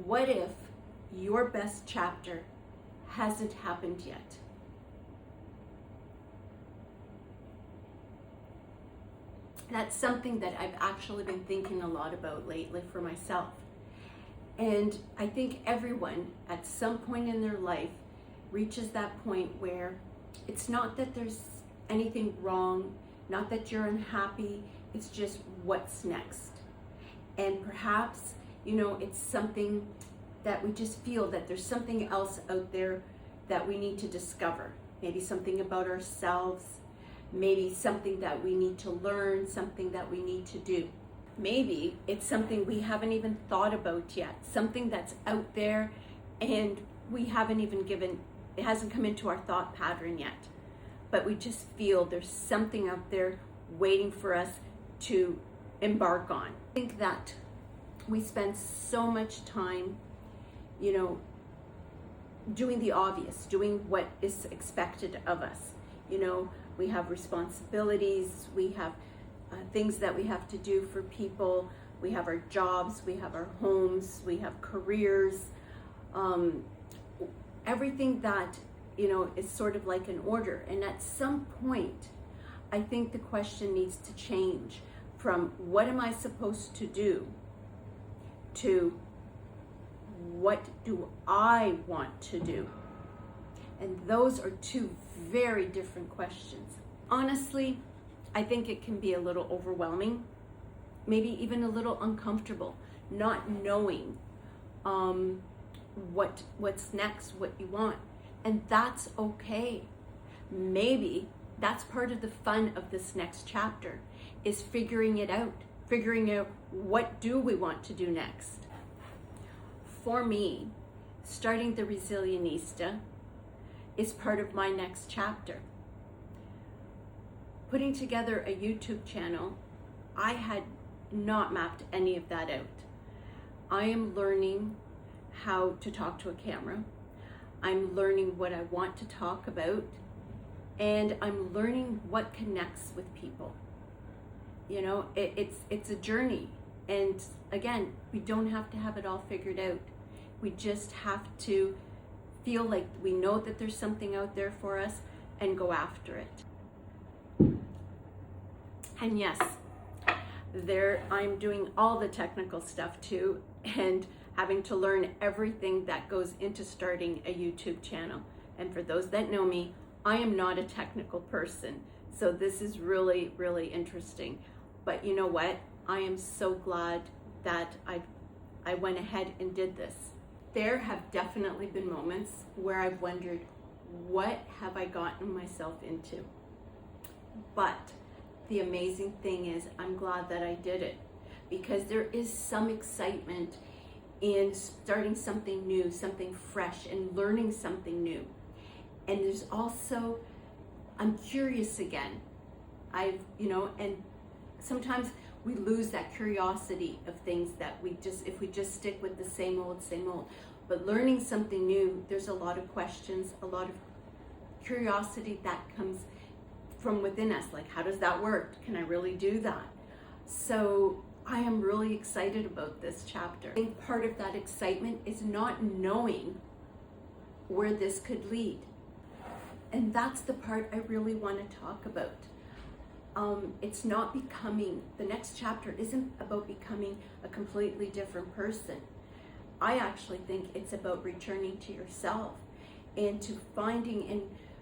What if your best chapter hasn't happened yet? That's something that I've actually been thinking a lot about lately for myself. And I think everyone at some point in their life reaches that point where it's not that there's anything wrong, not that you're unhappy, it's just what's next. And perhaps, it's something that we just feel that there's something else out there that we need to discover. Maybe something about ourselves, maybe something that we need to learn, something that we need to do. Maybe it's something we haven't even thought about yet, something that's out there and we haven't even it hasn't come into our thought pattern yet. But we just feel there's something out there waiting for us to embark on. I think that we spend so much time, doing the obvious, doing what is expected of us. We have responsibilities, we have things that we have to do for people, we have our jobs, we have our homes, we have careers, everything that, is sort of like an order. And at some point, I think the question needs to change from what am I supposed to do to what do I want to do? And those are two very different questions. Honestly, I think it can be a little overwhelming, maybe even a little uncomfortable, not knowing what's next, what you want. And that's okay. Maybe that's part of the fun of this next chapter, is figuring out what do we want to do next. For me, starting the Resilientista is part of my next chapter. Putting together a YouTube channel, I had not mapped any of that out. I am learning how to talk to a camera. I'm learning what I want to talk about, and I'm learning what connects with people. It's a journey, and again, we don't have to have it all figured out. We just have to feel like we know that there's something out there for us and go after it. And yes, I'm doing all the technical stuff too, and having to learn everything that goes into starting a YouTube channel. And for those that know me, I am not a technical person, so this is really, really interesting. But you know what? I am so glad that I went ahead and did this. There have definitely been moments where I've wondered, what have I gotten myself into? But the amazing thing is, I'm glad that I did it, because there is some excitement in starting something new, something fresh, and learning something new. And there's also, I'm curious again. And sometimes we lose that curiosity of things that if we just stick with the same old. But learning something new, there's a lot of questions, a lot of curiosity that comes from within us. Like, how does that work? Can I really do that? So I am really excited about this chapter. I think part of that excitement is not knowing where this could lead. And that's the part I really want to talk about. It's not the next chapter isn't about becoming a completely different person. I actually think it's about returning to yourself and to finding and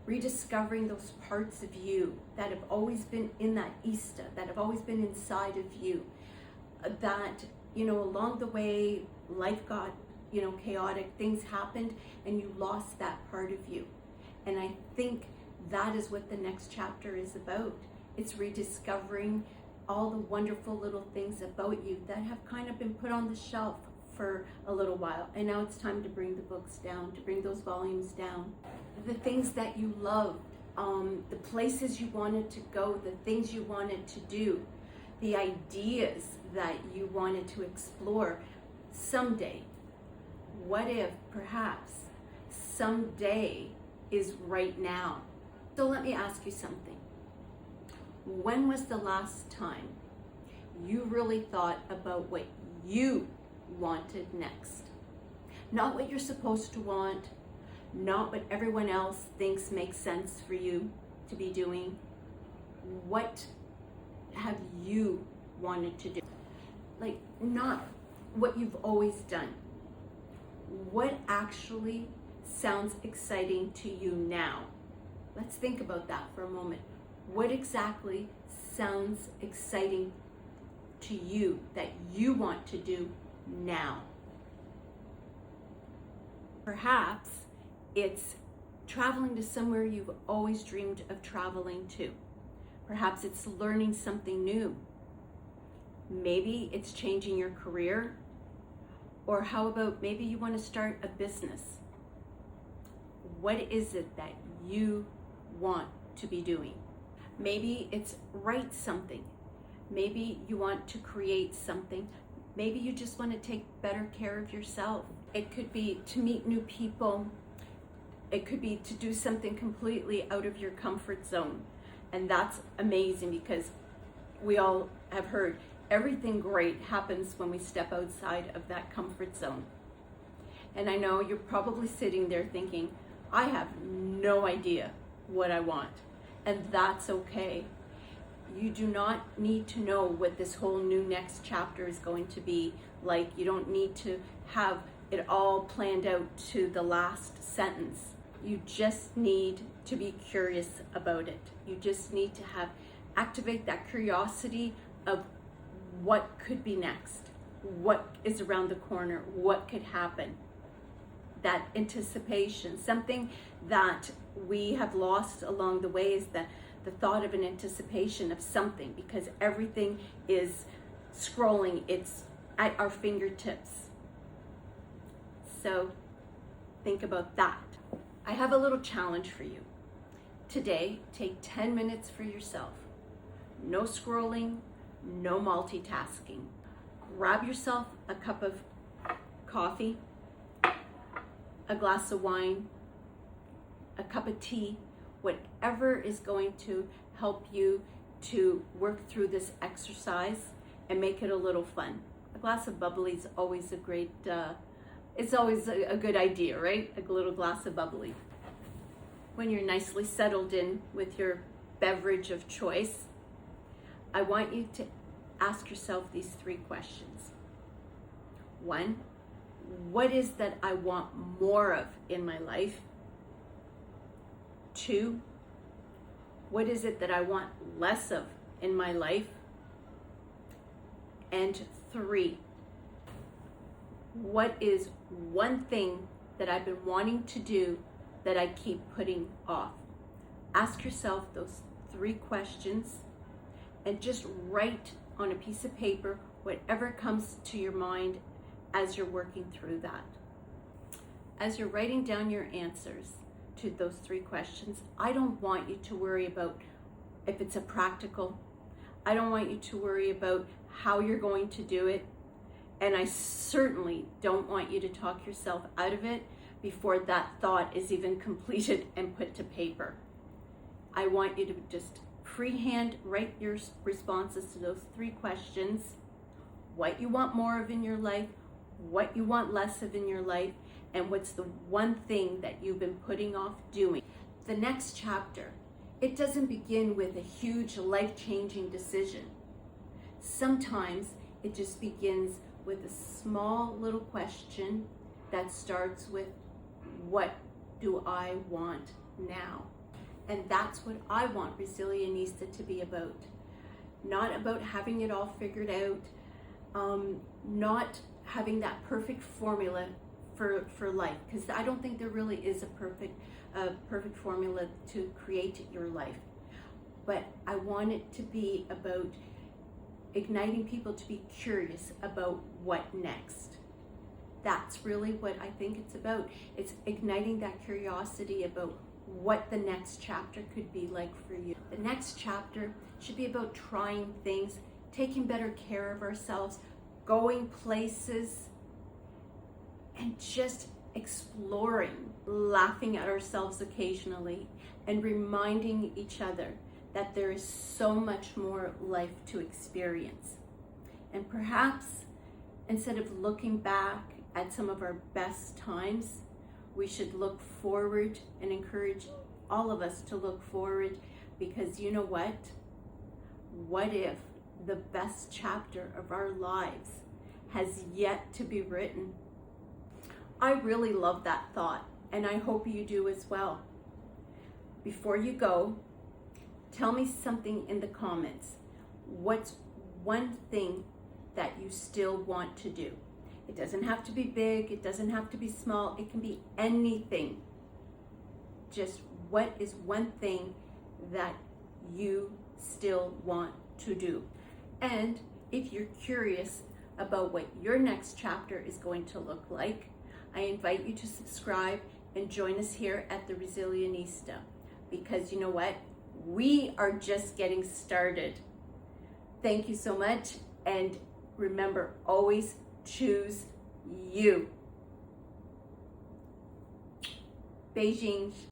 rediscovering those parts of you that have always been in that Ista, that have always been inside of you, that, along the way, life got, chaotic, things happened, and you lost that part of you. And I think that is what the next chapter is about. It's rediscovering all the wonderful little things about you that have kind of been put on the shelf for a little while. And now it's time to bring the books down, to bring those volumes down. The things that you loved, the places you wanted to go, the things you wanted to do, the ideas that you wanted to explore someday. What if perhaps someday is right now? So let me ask you something. When was the last time you really thought about what you wanted next? Not what you're supposed to want, not what everyone else thinks makes sense for you to be doing. What have you wanted to do? Like, not what you've always done. What actually sounds exciting to you now? Let's think about that for a moment. What exactly sounds exciting to you that you want to do now? Perhaps it's traveling to somewhere you've always dreamed of traveling to. Perhaps it's learning something new. Maybe it's changing your career. Or how about maybe you want to start a business? What is it that you want to be doing? Maybe it's write something. Maybe you want to create something. Maybe you just want to take better care of yourself. It could be to meet new people. It could be to do something completely out of your comfort zone. And that's amazing, because we all have heard everything great happens when we step outside of that comfort zone. And I know you're probably sitting there thinking, I have no idea what I want. And that's okay. You do not need to know what this whole new next chapter is going to be like. You don't need to have it all planned out to the last sentence. You just need to be curious about it. You just need to activate that curiosity of what could be next, what is around the corner, what could happen. That anticipation, something that we have lost along the way, is the thought of an anticipation of something, because everything is scrolling, it's at our fingertips. So think about that. I have a little challenge for you. Today, take 10 minutes for yourself. No scrolling, no multitasking. Grab yourself a cup of coffee, a glass of wine, a cup of tea, whatever is going to help you to work through this exercise and make it a little fun. A glass of bubbly is always a great, it's always a good idea, right? A little glass of bubbly. When you're nicely settled in with your beverage of choice, I want you to ask yourself these 3 questions. 1, what is that I want more of in my life? 2, what is it that I want less of in my life? And 3, what is one thing that I've been wanting to do that I keep putting off? Ask yourself those 3 questions and just write on a piece of paper whatever comes to your mind as you're working through that. As you're writing down your answers to those 3 questions, I don't want you to worry about if it's a practical. I don't want you to worry about how you're going to do it. And I certainly don't want you to talk yourself out of it before that thought is even completed and put to paper. I want you to just freehand write your responses to those 3 questions. What you want more of in your life, what you want less of in your life, and what's the one thing that you've been putting off doing. The next chapter, it doesn't begin with a huge life-changing decision. Sometimes it just begins with a small little question that starts with, what do I want now? And that's what I want Resilientista to be about. Not about having it all figured out, not having that perfect formula for life, because I don't think there really is a perfect formula to create your life. But I want it to be about igniting people to be curious about what next. That's really what I think it's about. It's igniting that curiosity about what the next chapter could be like for you. The next chapter should be about trying things, taking better care of ourselves, going places, and just exploring, laughing at ourselves occasionally, and reminding each other that there is so much more life to experience. And perhaps instead of looking back at some of our best times. We should look forward and encourage all of us to look forward, because you know what? What if the best chapter of our lives has yet to be written? I really love that thought, and I hope you do as well. Before you go, tell me something in the comments. What's one thing that you still want to do? It doesn't have to be big, it doesn't have to be small, it can be anything. Just what is one thing that you still want to do? And if you're curious about what your next chapter is going to look like, I invite you to subscribe and join us here at the Resilientista, because you know what? We are just getting started. Thank you so much, and remember, always choose you. Beijing.